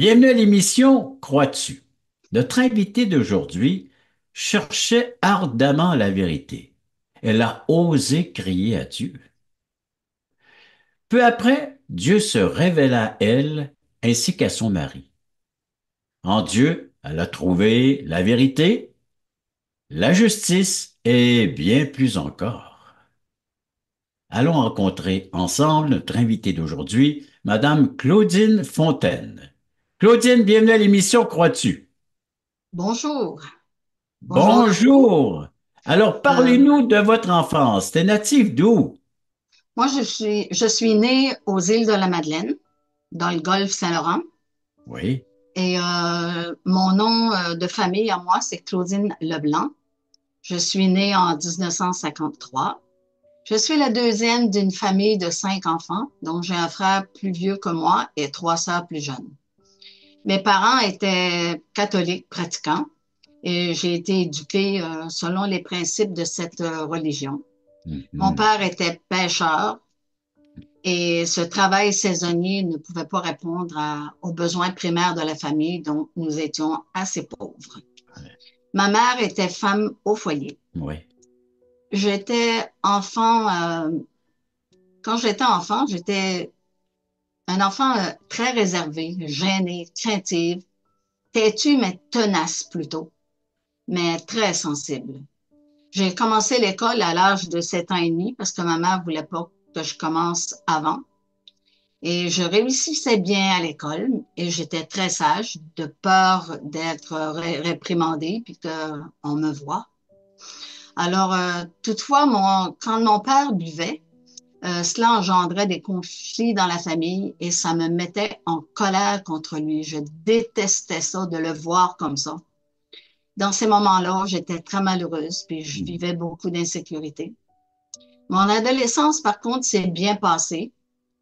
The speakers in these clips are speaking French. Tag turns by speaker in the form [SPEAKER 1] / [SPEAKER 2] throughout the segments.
[SPEAKER 1] Bienvenue à l'émission Crois-tu? Notre invitée d'aujourd'hui cherchait ardemment la vérité. Elle a osé crier à Dieu. Peu après, Dieu se révéla à elle ainsi qu'à son mari. En Dieu, elle a trouvé la vérité, la justice et bien plus encore. Allons rencontrer ensemble notre invitée d'aujourd'hui, Madame Claudine Fontaine. Claudine, bienvenue à l'émission Crois-tu?
[SPEAKER 2] Bonjour, bonjour à vous.
[SPEAKER 1] Bonjour. Alors,
[SPEAKER 2] Euh,
[SPEAKER 1] parlez-nous de votre enfance. T'es natif d'où?
[SPEAKER 2] Moi, je suis née aux îles de la Madeleine, dans le golfe Saint-Laurent.
[SPEAKER 1] Oui.
[SPEAKER 2] Et mon nom de famille à moi, c'est Claudine Leblanc. Je suis née en 1953. Je suis la deuxième d'une famille de 5 enfants, donc j'ai un frère plus vieux que moi et 3 sœurs plus jeunes. Mes parents étaient catholiques pratiquants et j'ai été éduquée selon les principes de cette religion. Mon
[SPEAKER 1] Mhm.
[SPEAKER 2] père était pêcheur et ce travail saisonnier ne pouvait pas répondre aux besoins primaires de la famille, donc nous étions assez pauvres. Ma mère était femme au foyer.
[SPEAKER 1] Oui.
[SPEAKER 2] J'étais enfant, quand j'étais enfant, j'étais un enfant très réservé, gêné, craintive, têtu, mais tenace plutôt, mais très sensible. J'ai commencé l'école à l'âge de 7 ans et demi parce que ma mère voulait pas que je commence avant. Et je réussissais bien à l'école et j'étais très sage, de peur d'être réprimandée puis qu'on me voit. Alors, toutefois, quand mon père buvait, cela engendrait des conflits dans la famille et ça me mettait en colère contre lui. Je détestais ça, de le voir comme ça. Dans ces moments-là, j'étais très malheureuse puis je
[SPEAKER 1] Mhm.
[SPEAKER 2] vivais beaucoup d'insécurité. Mon adolescence, par contre, s'est bien passée.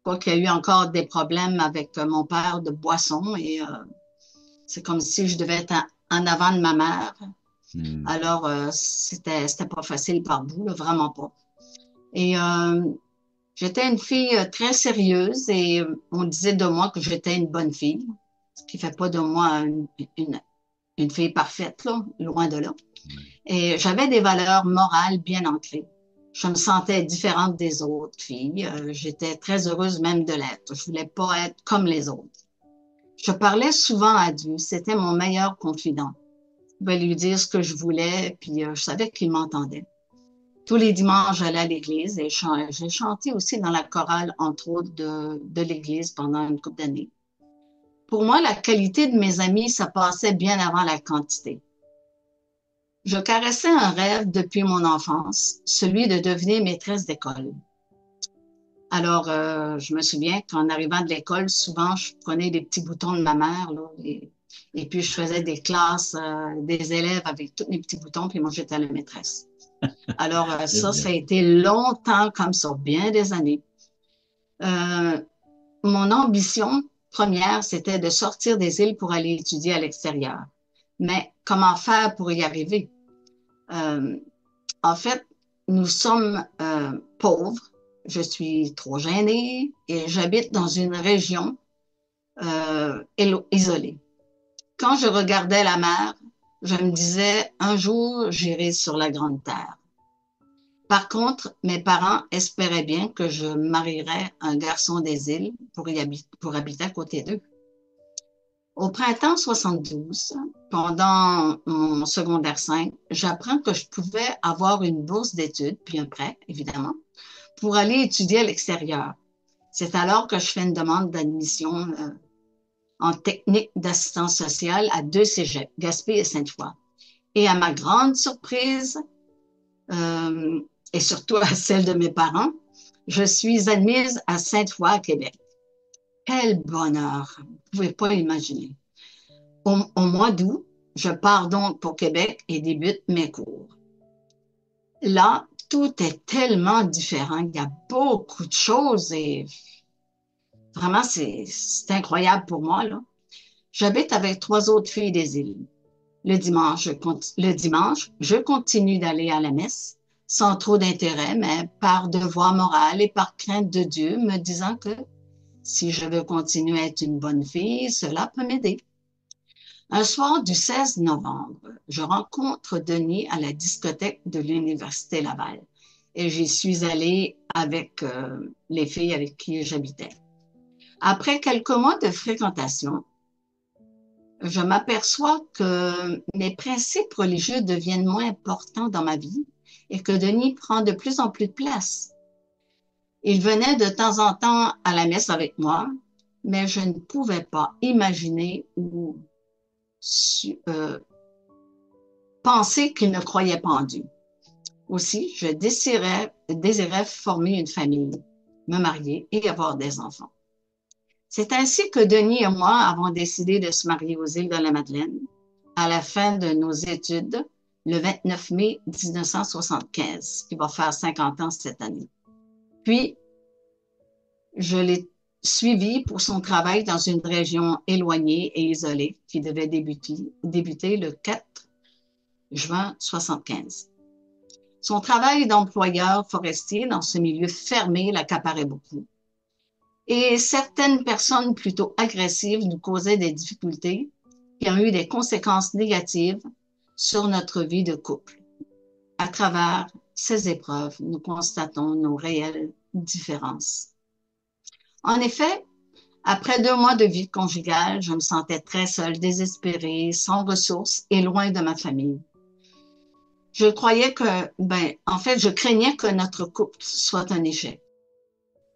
[SPEAKER 2] Quoi qu'il y a eu encore des problèmes avec mon père de boisson et c'est comme si je devais être en avant de ma mère.
[SPEAKER 1] Mhm.
[SPEAKER 2] Alors, c'était pas facile par bout, là, vraiment pas. Et j'étais une fille très sérieuse et on disait de moi que j'étais une bonne fille, ce qui fait pas de moi une, une fille parfaite, là, loin de là. Et j'avais des valeurs morales bien ancrées. Je me sentais différente des autres filles. J'étais très heureuse même de l'être. Je voulais pas être comme les autres. Je parlais souvent à Dieu. C'était mon meilleur confident. Je pouvais lui dire ce que je voulais, puis je savais qu'il m'entendait. Tous les dimanches, j'allais à l'église et j'ai chanté aussi dans la chorale, entre autres, de l'église pendant une couple d'années. Pour moi, la qualité de mes amis, ça passait bien avant la quantité. Je caressais un rêve depuis mon enfance, celui de devenir maîtresse d'école. Alors, je me souviens qu'en arrivant de l'école, souvent, je prenais des petits boutons de ma mère, là, et puis je faisais des classes, des élèves avec tous mes petits boutons, puis moi, j'étais la maîtresse. Alors,
[SPEAKER 1] C'est
[SPEAKER 2] ça
[SPEAKER 1] bien.
[SPEAKER 2] a été longtemps comme ça, bien des années. Euh, Mon ambition première, c'était de sortir des îles pour aller étudier à l'extérieur. Mais comment faire pour y arriver? Euh, En fait, nous sommes pauvres. Je suis trop gênée et j'habite dans une région isolée. Quand je regardais la mer, je me disais, un jour, j'irai sur la grande terre. Par contre, mes parents espéraient bien que je marierais un garçon des îles pour habiter à côté d'eux. Au printemps 72, pendant mon secondaire 5, j'apprends que je pouvais avoir une bourse d'études, puis un prêt, évidemment, pour aller étudier à l'extérieur. C'est alors que je fais une demande d'admission en technique d'assistance sociale à deux cégeps, Gaspé et Sainte-Foy. Et à ma grande surprise, euh, et surtout à celle de mes parents, je suis admise à Sainte-Foy, à Québec. Quel bonheur! Vous ne pouvez pas imaginer. Au mois d'août, je pars donc pour Québec et débute mes cours. Là, tout est tellement différent. Il y a beaucoup de choses et vraiment, c'est incroyable pour moi, là. J'habite avec 3 autres filles des îles. Le dimanche, je continue d'aller à la messe sans trop d'intérêt, mais par devoir moral et par crainte de Dieu, me disant que Si je veux continuer à être une bonne fille, cela peut m'aider. Un soir du 16 novembre, je rencontre Denis à la discothèque de l'Université Laval et j'y suis allée avec les filles avec qui j'habitais. Après quelques mois de fréquentation, je m'aperçois que mes principes religieux deviennent moins importants dans ma vie et que Denis prend de plus en plus de place. Il venait de temps en temps à la messe avec moi, mais je ne pouvais pas imaginer ou penser qu'il ne croyait pas en Dieu. Aussi, je désirais former une famille, me marier et avoir des enfants. C'est ainsi que Denis et moi avons décidé de se marier aux îles de la Madeleine à la fin de nos études, le 29 mai 1975, qui va faire 50 ans cette année. Puis, je l'ai suivi pour son travail dans une région éloignée et isolée qui devait débuter le 4 juin 75. Son travail d'employeur forestier dans ce milieu fermé l'accaparait beaucoup. Et certaines personnes plutôt agressives nous causaient des difficultés qui ont eu des conséquences négatives sur notre vie de couple. À travers ces épreuves, nous constatons nos réelles différences. En effet, après 2 mois de vie conjugale, je me sentais très seule, désespérée, sans ressources et loin de ma famille. Je croyais je craignais que notre couple soit un échec.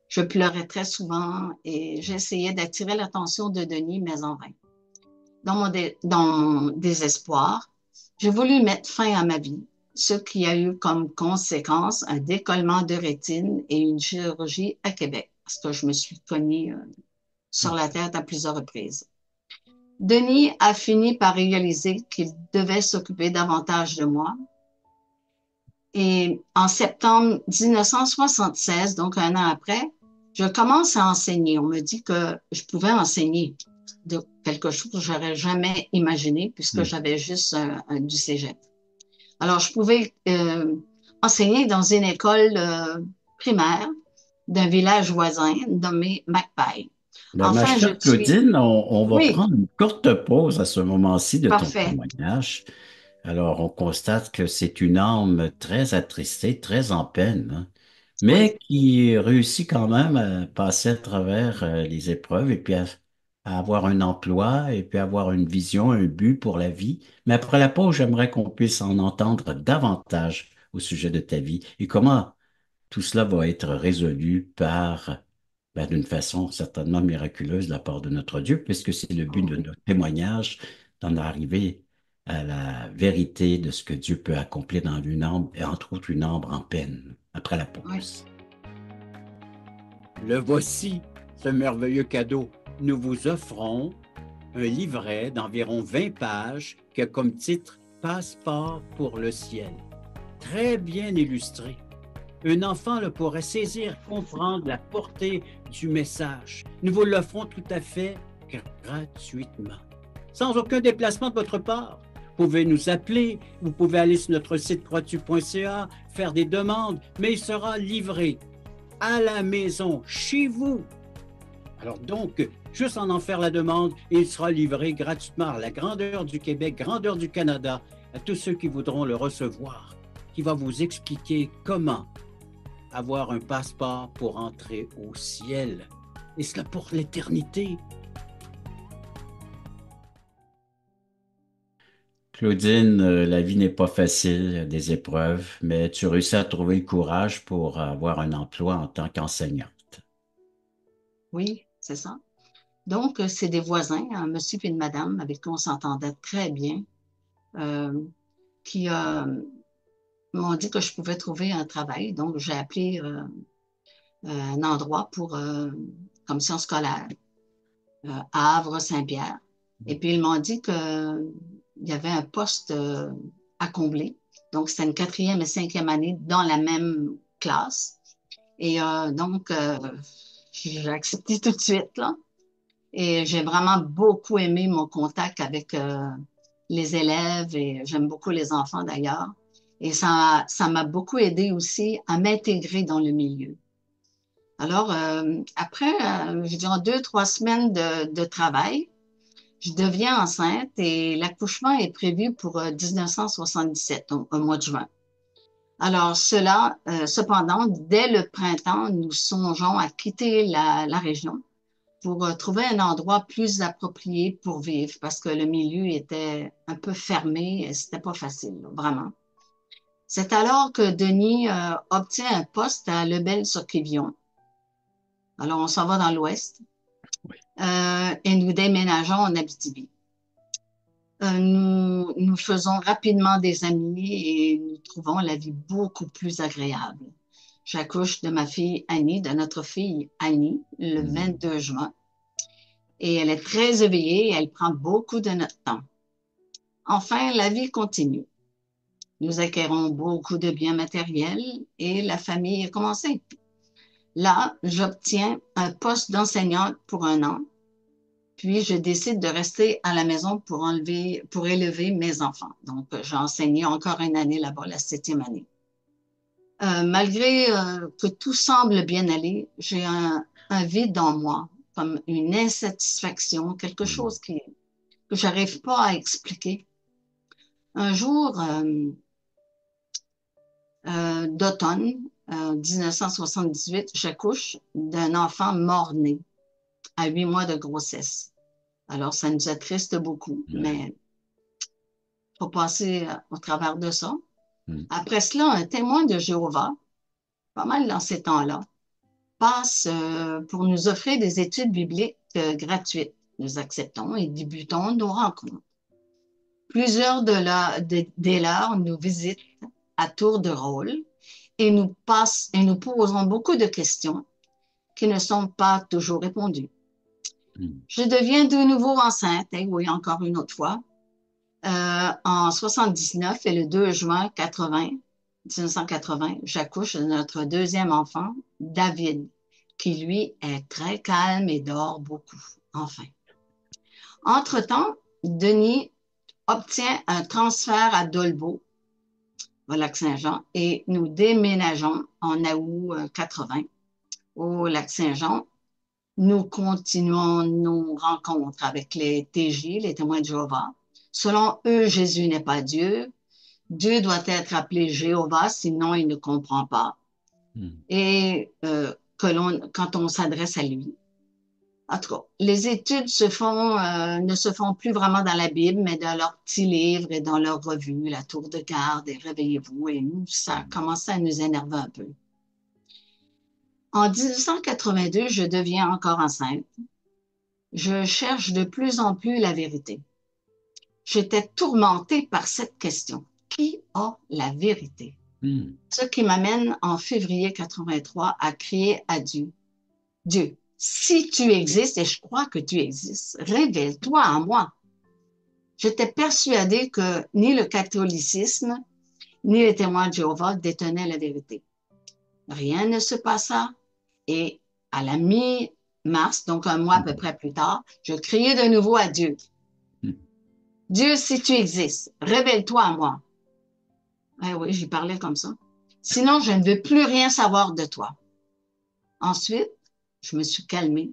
[SPEAKER 2] Je pleurais très souvent et j'essayais d'attirer l'attention de Denis, mais en vain. Dans mon désespoir, j'ai voulu mettre fin à ma vie, ce qui a eu comme conséquence un décollement de rétine et une chirurgie à Québec, parce que je me suis cognée sur la tête à plusieurs reprises. Denis a fini par réaliser qu'il devait s'occuper davantage de moi. Et en septembre 1976, donc un an après, je commence à enseigner. On me dit que je pouvais enseigner de quelque chose que j'aurais jamais imaginé puisque j'avais juste du cégep. Alors, je pouvais enseigner dans une école primaire d'un village voisin nommé Macpail.
[SPEAKER 1] Ben, ma
[SPEAKER 2] Enfin, je
[SPEAKER 1] chère
[SPEAKER 2] suis...
[SPEAKER 1] Claudine, on va
[SPEAKER 2] Oui,
[SPEAKER 1] prendre une courte pause à ce moment-ci de ton
[SPEAKER 2] parfait.
[SPEAKER 1] témoignage. Alors, on constate que c'est une âme très attristée, très en peine, hein,
[SPEAKER 2] Oui,
[SPEAKER 1] mais qui réussit quand même à passer à travers les épreuves et puis à avoir un emploi et puis avoir une vision, un but pour la vie. Mais après la pause, j'aimerais qu'on puisse en entendre davantage au sujet de ta vie et comment tout cela va être résolu d'une façon certainement miraculeuse de la part de notre Dieu, puisque c'est le but de notre témoignage d'en arriver à la vérité de ce que Dieu peut accomplir dans une âme, et entre autres une âme en peine, après la
[SPEAKER 2] oui,
[SPEAKER 1] pause. Le voici, ce merveilleux cadeau. Nous vous offrons un livret d'environ 20 pages qui a comme titre Passeport pour le ciel. Très bien illustré. Un enfant le pourrait saisir, comprendre la portée du message. Nous vous l'offrons tout à fait gratuitement, sans aucun déplacement de votre part. Vous pouvez nous appeler, vous pouvez aller sur notre site croixtu.ca, faire des demandes, mais il sera livré à la maison, chez vous. Alors donc, juste en faire la demande, et il sera livré gratuitement à la grandeur du Québec, grandeur du Canada, à tous ceux qui voudront le recevoir, qui va vous expliquer comment avoir un passeport pour entrer au ciel. Et cela pour l'éternité. Claudine, la vie n'est pas facile, il y a des épreuves, mais tu réussis à trouver le courage pour avoir un emploi en tant qu'enseignante.
[SPEAKER 2] oui, c'est ça. Donc, c'est des voisins, un monsieur et une madame avec qui on s'entendait très bien, euh, qui m'ont dit que je pouvais trouver un travail. Donc, j'ai appelé un endroit pour commission scolaire à Havre-Saint-Pierre. Et puis, ils m'ont dit qu'il y avait un poste à combler. Donc, c'était une quatrième et cinquième année dans la même classe. Et j'ai accepté tout de suite, là. Et j'ai vraiment beaucoup aimé mon contact avec les élèves et j'aime beaucoup les enfants d'ailleurs. Et ça m'a beaucoup aidé aussi à m'intégrer dans le milieu. Alors, après, je dirais 2, 3 semaines de travail, je deviens enceinte et l'accouchement est prévu pour 1977, au mois de juin. Alors, cependant, dès le printemps, nous songeons à quitter la région pour trouver un endroit plus approprié pour vivre parce que le milieu était un peu fermé et c'était pas facile, là, vraiment. C'est alors que Denis obtient un poste à Lebel-sur-Quévillon. Alors, on s'en va dans l'ouest
[SPEAKER 1] Oui.
[SPEAKER 2] et nous déménageons en Abitibi. Nous faisons rapidement des amis et nous trouvons la vie beaucoup plus agréable. J'accouche de ma fille Annie, de notre fille Annie, le
[SPEAKER 1] Hmm.
[SPEAKER 2] 22 juin. Et elle est très éveillée et elle prend beaucoup de notre temps. Enfin, la vie continue. Nous acquérons beaucoup de biens matériels et la famille a commencé. Là, j'obtiens un poste d'enseignante pour un an, puis je décide de rester à la maison pour élever mes enfants. Donc, j'ai enseigné encore une année là-bas, la 7e année. Malgré que tout semble bien aller, j'ai un vide en moi, comme une insatisfaction, quelque
[SPEAKER 1] Hmm.
[SPEAKER 2] chose que j'arrive pas à expliquer. Un jour d'automne 1978, j'accouche d'un enfant mort-né à 8 mois de grossesse. Alors, ça nous attriste beaucoup,
[SPEAKER 1] Ouais.
[SPEAKER 2] mais il faut passer au travers de ça.
[SPEAKER 1] Hmm.
[SPEAKER 2] Après cela, un témoin de Jéhovah, pas mal dans ces temps-là, passe pour nous offrir des études bibliques gratuites. Nous acceptons et débutons nos rencontres. Plusieurs dès lors nous visitent à tour de rôle et nous posons beaucoup de questions qui ne sont pas toujours répondues.
[SPEAKER 1] Hmm.
[SPEAKER 2] Je deviens de nouveau enceinte, et oui, encore une autre fois, en 79 et le 2 juin 1980, j'accouche de notre deuxième enfant, David, qui lui est très calme et dort beaucoup, enfin. Entre-temps, Denis obtient un transfert à Dolbeau, au Lac-Saint-Jean, et nous déménageons en août 80 au Lac-Saint-Jean. Nous continuons nos rencontres avec les TJ, les témoins de Jéhovah. Selon eux, Jésus n'est pas Dieu. Dieu doit être appelé Jéhovah, sinon il ne comprend pas.
[SPEAKER 1] Hmm.
[SPEAKER 2] Et quand on s'adresse à lui. En tout cas, les études ne se font plus vraiment dans la Bible, mais dans leurs petits livres et dans leurs revues, La Tour de Garde et Réveillez-vous. Et nous, ça a
[SPEAKER 1] Hmm.
[SPEAKER 2] commencé à nous énerver un peu. En 1882, je deviens encore enceinte. Je cherche de plus en plus la vérité. J'étais tourmentée par cette question. Qui a la vérité?
[SPEAKER 1] Hmm.
[SPEAKER 2] Ce qui m'amène en février 83 à crier à Dieu. Dieu, si tu existes, et je crois que tu existes, révèle-toi à moi. J'étais persuadée que ni le catholicisme, ni les témoins de Jéhovah détenaient la vérité. Rien ne se passa et à la mi-mars, donc un mois à peu
[SPEAKER 1] Hmm.
[SPEAKER 2] près plus tard, je criais de nouveau à Dieu.
[SPEAKER 1] Hmm.
[SPEAKER 2] Dieu, si tu existes, révèle-toi à moi. Eh oui, j'y parlais comme ça. Sinon, je ne veux plus rien savoir de toi. Ensuite, je me suis calmée.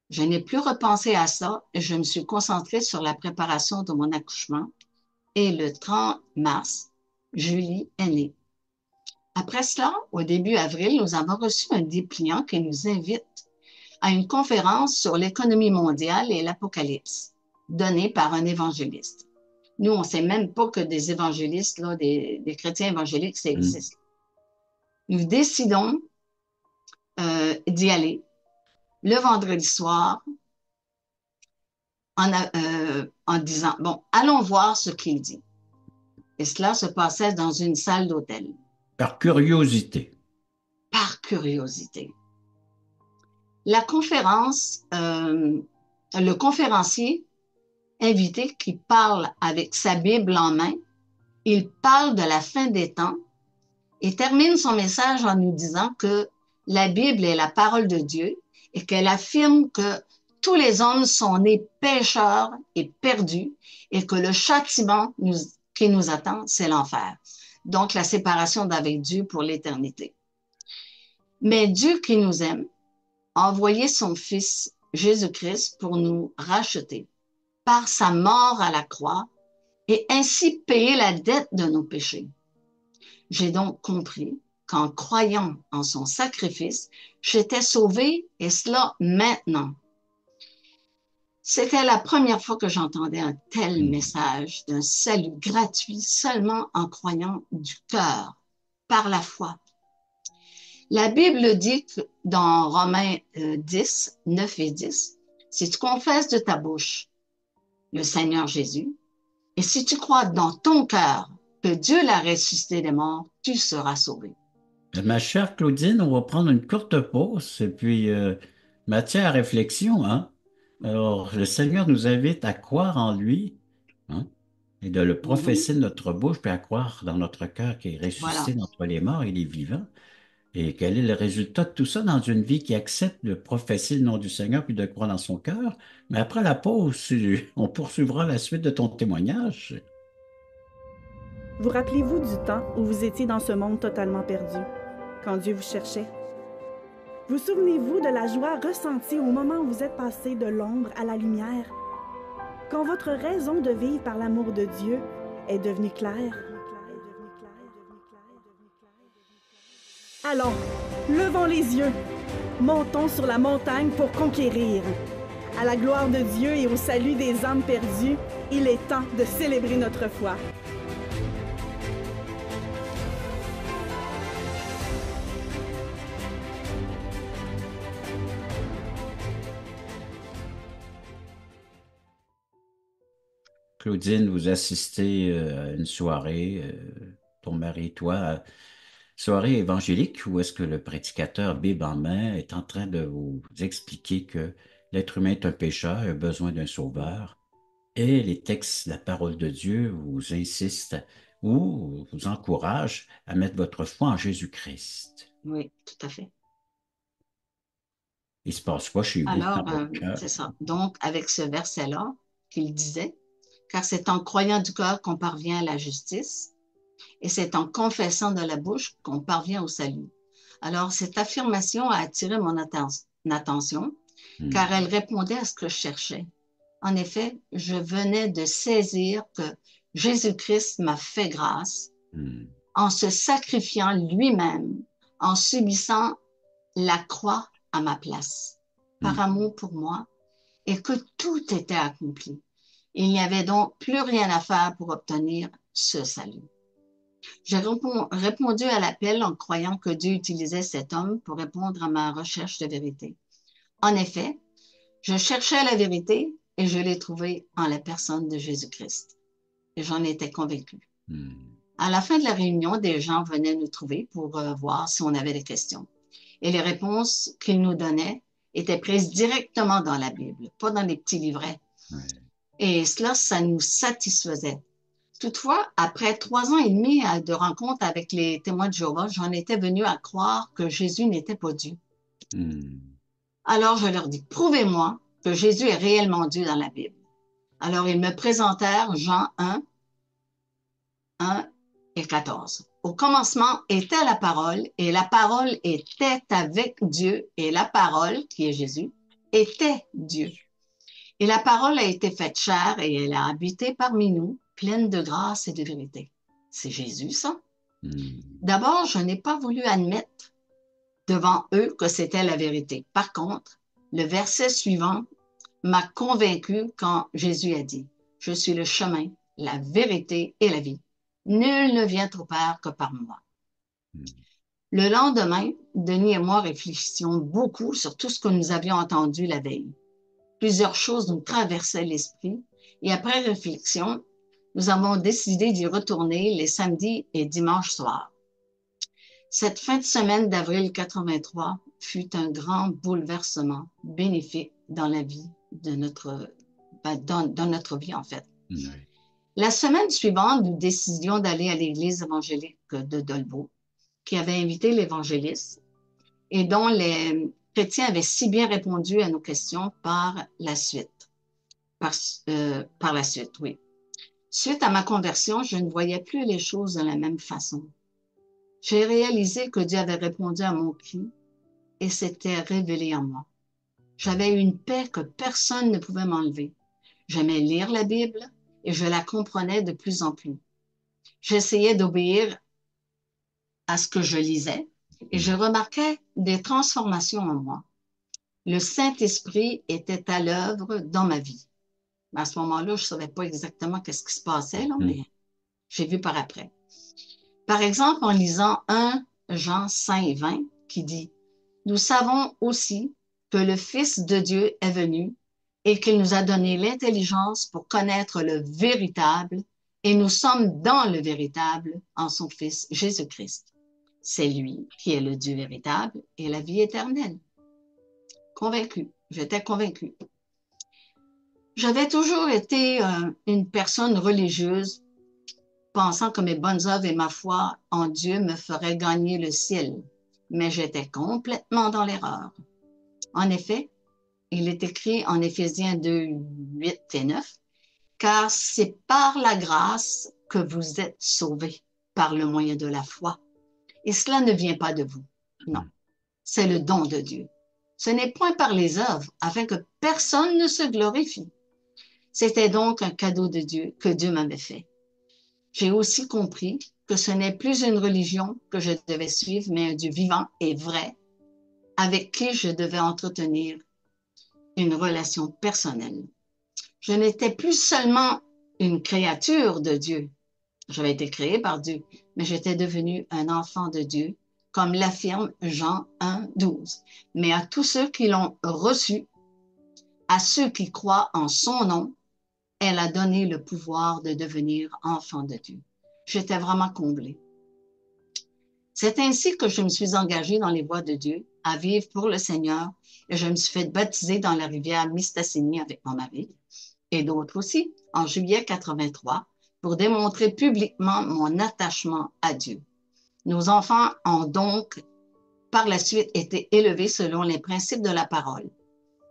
[SPEAKER 2] Je n'ai plus repensé à ça et je me suis concentrée sur la préparation de mon accouchement. Et le 30 mars, Julie est née. Après cela, au début avril, nous avons reçu un dépliant qui nous invite à une conférence sur l'économie mondiale et l'Apocalypse, donnée par un évangéliste. Nous, on ne sait même pas que des évangélistes, là, des chrétiens évangéliques, ça
[SPEAKER 1] Hmm.
[SPEAKER 2] existe. Nous décidons d'y aller le vendredi soir en disant, bon, allons voir ce qu'il dit. Et cela se passait dans une salle d'hôtel,
[SPEAKER 1] Par curiosité.
[SPEAKER 2] par curiosité. La conférence, le conférencier invité qui parle avec sa Bible en main, il parle de la fin des temps et termine son message en nous disant que la Bible est la parole de Dieu et qu'elle affirme que tous les hommes sont nés pécheurs et perdus et que le châtiment qui nous attend, c'est l'enfer. Donc, la séparation d'avec Dieu pour l'éternité. Mais Dieu qui nous aime a envoyé son Fils Jésus-Christ pour nous racheter par sa mort à la croix et ainsi payer la dette de nos péchés. J'ai donc compris qu'en croyant en son sacrifice, j'étais sauvé et cela maintenant. C'était la première fois que j'entendais un tel
[SPEAKER 1] Hmm.
[SPEAKER 2] message d'un salut gratuit seulement en croyant du cœur, par la foi. La Bible dit que dans Romains 10, 9 et 10, si tu confesses de ta bouche le Seigneur Jésus, et si tu crois dans ton cœur que Dieu l'a ressuscité des morts, tu seras sauvé.
[SPEAKER 1] Ma chère Claudine, on va prendre une courte pause et puis matière à réflexion, hein? Alors, le Seigneur nous invite à croire en lui, hein? Et de le
[SPEAKER 2] Mhm.
[SPEAKER 1] professer de notre bouche, puis à croire dans notre cœur qu'il est ressuscité
[SPEAKER 2] Voilà.
[SPEAKER 1] d'entre les morts, il est vivant. Et quel est le résultat de tout ça dans une vie qui accepte de professer le nom du Seigneur puis de croire dans son cœur? Mais après la pause, on poursuivra la suite de ton témoignage.
[SPEAKER 3] Vous rappelez-vous du temps où vous étiez dans ce monde totalement perdu, quand Dieu vous cherchait? Vous souvenez-vous de la joie ressentie au moment où vous êtes passé de l'ombre à la lumière, quand votre raison de vivre par l'amour de Dieu est devenue claire? Allons, levons les yeux, montons sur la montagne pour conquérir. À la gloire de Dieu et au salut des âmes perdues, il est temps de célébrer notre foi.
[SPEAKER 1] Claudine, vous assistez à une soirée, ton mari et toi, soirée évangélique où est-ce que le prédicateur, Bible en main, est en train de vous expliquer que l'être humain est un pécheur, a besoin d'un sauveur. Et les textes, la parole de Dieu vous insistent ou vous encouragent à mettre votre foi en Jésus-Christ.
[SPEAKER 2] Oui, tout à fait.
[SPEAKER 1] Il se passe quoi chez vous dans
[SPEAKER 2] Alors,
[SPEAKER 1] votre cœur?
[SPEAKER 2] c'est ça. Donc, avec ce verset-là qu'il disait, car c'est en croyant du cœur qu'on parvient à la justice et c'est en confessant de la bouche qu'on parvient au salut. Alors, cette affirmation a attiré mon attention car
[SPEAKER 1] Hmm,
[SPEAKER 2] elle répondait à ce que je cherchais. En effet, je venais de saisir que Jésus-Christ m'a fait grâce
[SPEAKER 1] hmm,
[SPEAKER 2] en se sacrifiant lui-même, en subissant la croix à ma place, par
[SPEAKER 1] hmm.
[SPEAKER 2] amour pour moi, et que tout était accompli. Il n'y avait donc plus rien à faire pour obtenir ce salut. J'ai répondu à l'appel en croyant que Dieu utilisait cet homme pour répondre à ma recherche de vérité. En effet, je cherchais la vérité et je l'ai trouvée en la personne de Jésus-Christ. Et j'en étais convaincue.
[SPEAKER 1] Hmm.
[SPEAKER 2] À la fin de la réunion, des gens venaient nous trouver pour voir si on avait des questions. Et les réponses qu'ils nous donnaient étaient prises directement dans la Bible, pas dans des petits livrets.
[SPEAKER 1] Ouais.
[SPEAKER 2] Et cela, ça nous satisfaisait. Toutefois, après 3 ans et demi de rencontres avec les témoins de Jéhovah, j'en étais venue à croire que Jésus n'était pas Dieu.
[SPEAKER 1] Hmm.
[SPEAKER 2] Alors je leur dis, prouvez-moi que Jésus est réellement Dieu dans la Bible. Alors ils me présentèrent Jean 1, 1 et 14. Au commencement était la parole, et la parole était avec Dieu, et la parole, qui est Jésus, était Dieu. Et la parole a été faite chair, et elle a habité parmi nous, pleine de grâce et de vérité. C'est Jésus, ça.
[SPEAKER 1] Hmm.
[SPEAKER 2] D'abord, je n'ai pas voulu admettre devant eux que c'était la vérité. Par contre, le verset suivant m'a convaincu quand Jésus a dit, je suis le chemin, la vérité et la vie. Nul ne vient au Père que par moi.
[SPEAKER 1] Hmm.
[SPEAKER 2] Le lendemain, Denis et moi réfléchissions beaucoup sur tout ce que nous avions entendu la veille. Plusieurs choses nous traversaient l'esprit et après réflexion, nous avons décidé d'y retourner les samedis et dimanches soirs. Cette fin de semaine d'avril 83 fut un grand bouleversement bénéfique dans la vie de dans notre vie en fait.
[SPEAKER 1] Ouais.
[SPEAKER 2] La semaine suivante, nous décidions d'aller à l'église évangélique de Dolbeau, qui avait invité l'évangéliste et dont les chrétiens avaient si bien répondu à nos questions par la suite. Par la suite, oui. Suite à ma conversion, je ne voyais plus les choses de la même façon. J'ai réalisé que Dieu avait répondu à mon cri et s'était révélé en moi. J'avais une paix que personne ne pouvait m'enlever. J'aimais lire la Bible et je la comprenais de plus en plus. J'essayais d'obéir à ce que je lisais et je remarquais des transformations en moi. Le Saint-Esprit était à l'œuvre dans ma vie. À ce moment-là, je ne savais pas exactement qu'est-ce qui se passait, là, mais j'ai vu par après. Par exemple, en lisant 1 Jean 5:20 qui dit, nous savons aussi que le Fils de Dieu est venu et qu'il nous a donné l'intelligence pour connaître le véritable, et nous sommes dans le véritable en son Fils Jésus-Christ. C'est lui qui est le Dieu véritable et la vie éternelle. Convaincu, j'étais convaincue. J'avais toujours été une personne religieuse, pensant que mes bonnes œuvres et ma foi en Dieu me feraient gagner le ciel. Mais j'étais complètement dans l'erreur. En effet, il est écrit en Éphésiens 2, 8 et 9, car c'est par la grâce que vous êtes sauvés, par le moyen de la foi. Et cela ne vient pas de vous. Non, c'est le don de Dieu. Ce n'est point par les œuvres, afin que personne ne se glorifie. C'était donc un cadeau de Dieu que Dieu m'avait fait. J'ai aussi compris que ce n'est plus une religion que je devais suivre, mais un Dieu vivant et vrai, avec qui je devais entretenir une relation personnelle. Je n'étais plus seulement une créature de Dieu. J'avais été créée par Dieu, mais j'étais devenue un enfant de Dieu, comme l'affirme Jean 1, 12. Mais à tous ceux qui l'ont reçu, à ceux qui croient en son nom, elle a donné le pouvoir de devenir enfant de Dieu. J'étais vraiment comblée. C'est ainsi que je me suis engagée dans les voies de Dieu, à vivre pour le Seigneur, et je me suis fait baptiser dans la rivière Mistassini avec mon mari, et d'autres aussi, en juillet 83, pour démontrer publiquement mon attachement à Dieu. Nos enfants ont donc, par la suite, été élevés selon les principes de la parole.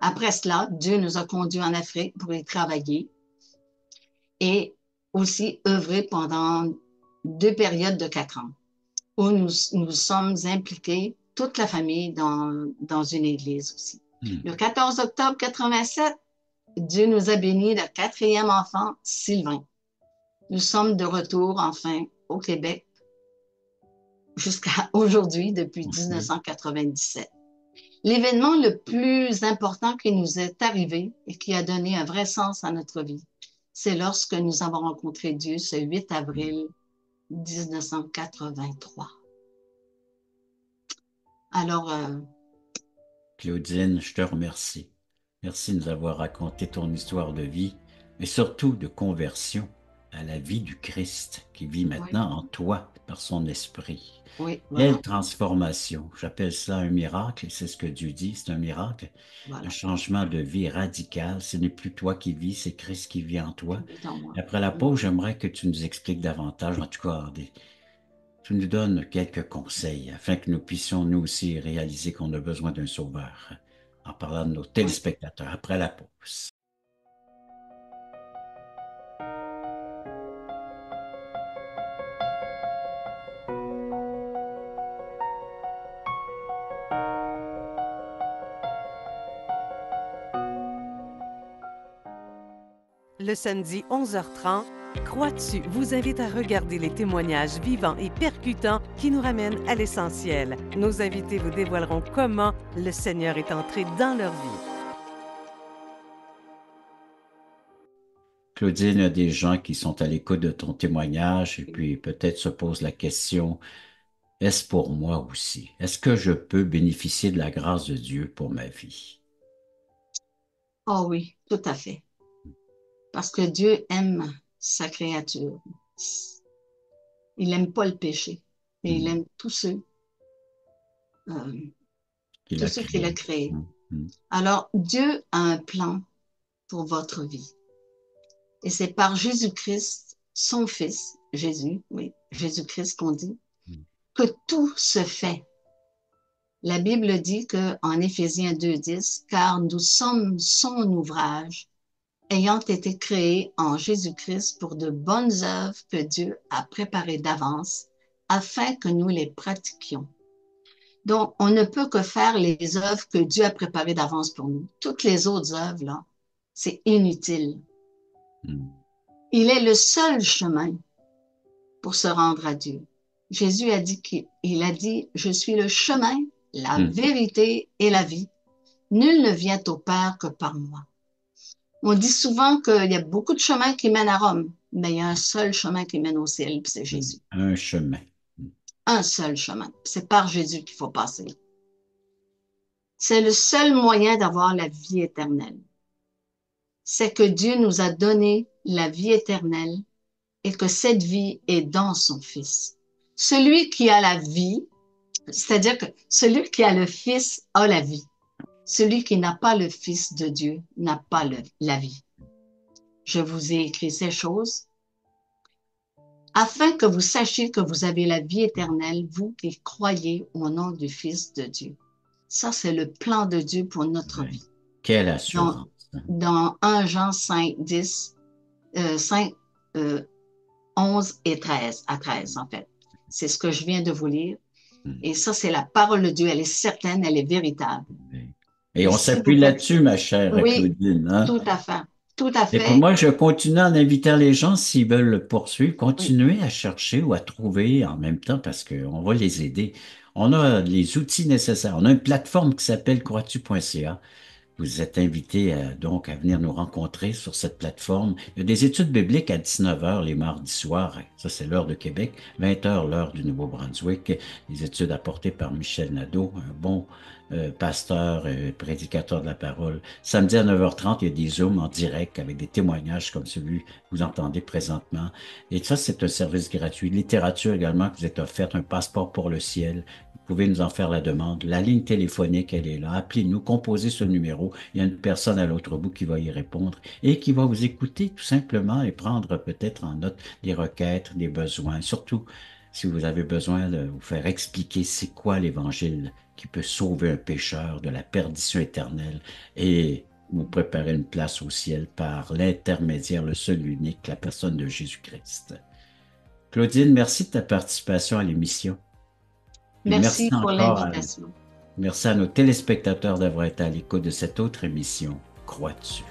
[SPEAKER 2] Après cela, Dieu nous a conduits en Afrique pour y travailler et aussi œuvrer pendant 2 périodes de 4 ans, où nous sommes impliqués, toute la famille, dans une église aussi. Le 14 octobre 87, Dieu nous a bénis le 4e enfant, Sylvain. Nous sommes de retour, enfin, au Québec, jusqu'à aujourd'hui, depuis 1997. L'événement le plus important qui nous est arrivé et qui a donné un vrai sens à notre vie, c'est lorsque nous avons rencontré Dieu ce 8 avril 1983. Alors,
[SPEAKER 1] Claudine, je te remercie. Merci de nous avoir raconté ton histoire de vie, mais surtout de conversion à la vie du Christ qui vit maintenant en toi par son esprit.
[SPEAKER 2] Oui, voilà.
[SPEAKER 1] Quelle transformation! J'appelle ça un miracle, et c'est ce que Dieu dit, c'est un miracle.
[SPEAKER 2] Voilà.
[SPEAKER 1] Un changement de vie radical. Ce n'est plus toi qui vis, c'est Christ qui vit en toi. Après la pause, j'aimerais que tu nous expliques davantage, en tout cas, tu nous donnes quelques conseils afin que nous puissions nous aussi réaliser qu'on a besoin d'un sauveur, en parlant de nos téléspectateurs après la pause.
[SPEAKER 4] Le samedi 11h30, Crois-tu vous invite à regarder les témoignages vivants et percutants qui nous ramènent à l'essentiel. Nos invités vous dévoileront comment le Seigneur est entré dans leur vie.
[SPEAKER 1] Claudine, il y a des gens qui sont à l'écoute de ton témoignage et puis peut-être se posent la question, est-ce pour moi aussi? Est-ce que je peux bénéficier de la grâce de Dieu pour ma vie?
[SPEAKER 2] Oh oui, tout à fait. Parce que Dieu aime sa créature. Il n'aime pas le péché, mais il aime tous ceux qu'il a créés. Alors, Dieu a un plan pour votre vie. Et c'est par Jésus-Christ, son Fils, Jésus, oui, Jésus-Christ qu'on dit, que tout se fait. La Bible dit en Éphésiens 2:10, car nous sommes son ouvrage, ayant été créés en Jésus-Christ pour de bonnes œuvres que Dieu a préparées d'avance, afin que nous les pratiquions. Donc, on ne peut que faire les œuvres que Dieu a préparées d'avance pour nous. Toutes les autres œuvres, là, c'est inutile.
[SPEAKER 1] Hmm.
[SPEAKER 2] Il est le seul chemin pour se rendre à Dieu. Jésus a dit je suis le chemin, la
[SPEAKER 1] Hmm.
[SPEAKER 2] vérité et la vie. Nul ne vient au Père que par moi. On dit souvent qu'il y a beaucoup de chemins qui mènent à Rome, mais il y a un seul chemin qui mène au ciel, puis c'est Jésus.
[SPEAKER 1] Un chemin.
[SPEAKER 2] Un seul chemin. C'est par Jésus qu'il faut passer. C'est le seul moyen d'avoir la vie éternelle. C'est que Dieu nous a donné la vie éternelle et que cette vie est dans son Fils. Celui qui a la vie, c'est-à-dire que celui qui a le Fils a la vie. Celui qui n'a pas le Fils de Dieu n'a pas la vie. Je vous ai écrit ces choses afin que vous sachiez que vous avez la vie éternelle, vous qui croyez au nom du Fils de Dieu. Ça, c'est le plan de Dieu pour notre
[SPEAKER 1] Oui.
[SPEAKER 2] vie.
[SPEAKER 1] Quelle assurance.
[SPEAKER 2] Dans 1 Jean 5, 11 et 13, à 13 en fait. C'est ce que je viens de vous lire. Et ça, c'est la parole de Dieu. Elle est certaine, elle est véritable.
[SPEAKER 1] Oui. Et
[SPEAKER 2] Et
[SPEAKER 1] on
[SPEAKER 2] si
[SPEAKER 1] s'appuie
[SPEAKER 2] vous faites...
[SPEAKER 1] là-dessus, ma chère
[SPEAKER 2] Oui,
[SPEAKER 1] Claudine, hein?
[SPEAKER 2] tout à fait. Tout à
[SPEAKER 1] Et pour
[SPEAKER 2] fait.
[SPEAKER 1] moi, je continue en invitant les gens, s'ils veulent le poursuivre,
[SPEAKER 2] Oui.
[SPEAKER 1] continuer à chercher ou à trouver en même temps parce qu'on va les aider. On a les outils nécessaires. On a une plateforme qui s'appelle croitu.ca. Vous êtes invités donc à venir nous rencontrer sur cette plateforme. Il y a des études bibliques à 19 heures les mardis soirs. Ça, c'est l'heure de Québec. 20 heures, l'heure du Nouveau-Brunswick. Des études apportées par Michel Nadeau, un bon pasteur, prédicateur de la parole. Samedi à 9h30, il y a des Zooms en direct avec des témoignages comme celui que vous entendez présentement. Et ça, c'est un service gratuit. Littérature également qui vous est offerte, un passeport pour le ciel. Vous pouvez nous en faire la demande. La ligne téléphonique, elle est là. Appelez-nous, composez ce numéro. Il y a une personne à l'autre bout qui va y répondre et qui va vous écouter tout simplement et prendre peut-être en note des requêtes, des besoins. Surtout, si vous avez besoin de vous faire expliquer c'est quoi l'Évangile qui peut sauver un pécheur de la perdition éternelle et vous préparer une place au ciel par l'intermédiaire, le seul unique, la personne de Jésus-Christ. Claudine, merci de ta participation à l'émission. Et
[SPEAKER 2] Merci pour l'invitation.
[SPEAKER 1] merci à nos téléspectateurs d'avoir été à l'écoute de cette autre émission. Crois-tu?